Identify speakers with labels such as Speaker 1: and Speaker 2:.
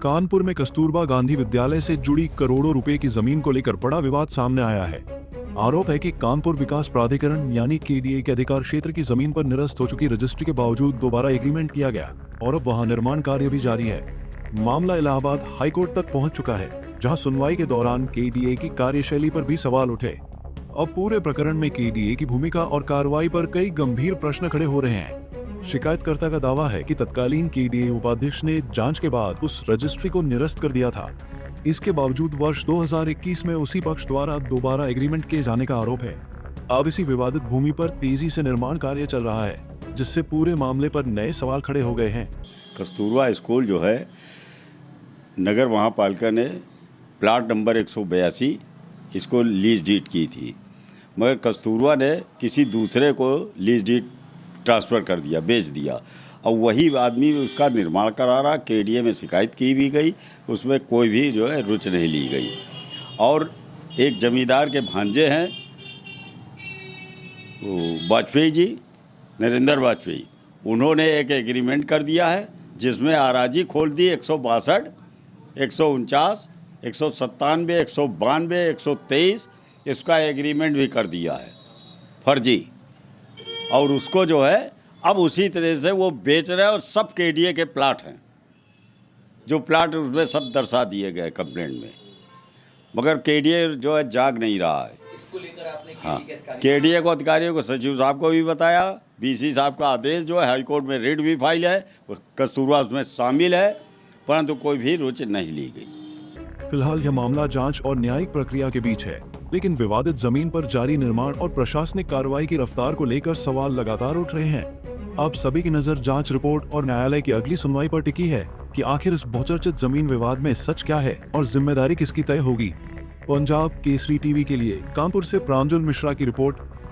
Speaker 1: कानपुर में कस्तूरबा गांधी विद्यालय से जुड़ी करोड़ों रुपए की जमीन को लेकर बड़ा विवाद सामने आया है। आरोप है कि कानपुर विकास प्राधिकरण यानी केडीए के अधिकार क्षेत्र की जमीन पर निरस्त हो चुकी रजिस्ट्री के बावजूद दोबारा एग्रीमेंट किया गया और अब वहां निर्माण कार्य भी जारी है। मामला इलाहाबाद हाईकोर्ट तक पहुंच चुका है, जहां सुनवाई के दौरान केडीए की कार्यशैली पर भी सवाल उठे। अब पूरे प्रकरण में केडीए की भूमिका और कार्रवाई पर कई गंभीर प्रश्न खड़े हो रहे हैं। शिकायतकर्ता का दावा है कि तत्कालीन केडीए उपाध्यक्ष ने जांच के बाद उस रजिस्ट्री को निरस्त कर दिया था। इसके बावजूद वर्ष 2021 में उसी पक्ष द्वारा दोबारा एग्रीमेंट किए जाने का आरोप है। अब इसी विवादित भूमि पर तेजी से निर्माण कार्य चल रहा है, जिससे पूरे मामले पर नए सवाल खड़े हो गए हैं।
Speaker 2: कस्तूरबा स्कूल जो है, नगर महापालिका ने प्लाट नंबर 182 इसको लीज डीड की थी, मगर कस्तूरबा ने किसी दूसरे को लीज डीड ट्रांसफ़र कर दिया, बेच दिया। अब वही आदमी उसका निर्माण करा रहा। केडीए में शिकायत की भी गई, उसमें कोई भी जो है रुचि नहीं ली गई। और एक जमींदार के भांजे हैं वाजपेयी जी, नरेंद्र वाजपेयी, उन्होंने एक एग्रीमेंट कर दिया है जिसमें आराजी खोल दी 162, 149, 197, 192, 123 इसका एग्रीमेंट भी कर दिया है फर्जी। और उसको जो है अब उसी तरह से वो बेच रहे हैं और सब केडीए के प्लाट हैं, जो प्लाट उसमें सब दर्शा दिए गए कंप्लेंट में, मगर केडीए जो है जाग नहीं रहा है।
Speaker 3: इसको लेकर आपने
Speaker 2: केडीए को अधिकारियों को, सचिव साहब को भी बताया। बीसी साहब का आदेश जो है हाईकोर्ट में रिट भी फाइल है, कस्तूरबा उसमें शामिल है, परंतु कोई भी रुचि नहीं ली गई।
Speaker 1: फिलहाल यह मामला जांच और न्यायिक प्रक्रिया के बीच है, लेकिन विवादित जमीन पर जारी निर्माण और प्रशासनिक कार्रवाई की रफ्तार को लेकर सवाल लगातार उठ रहे हैं। अब सभी की नजर जांच रिपोर्ट और न्यायालय की अगली सुनवाई पर टिकी है कि आखिर इस बहुचर्चित जमीन विवाद में सच क्या है और जिम्मेदारी किसकी तय होगी। पंजाब केसरी टीवी के लिए कानपुर से प्रांजल मिश्रा की रिपोर्ट।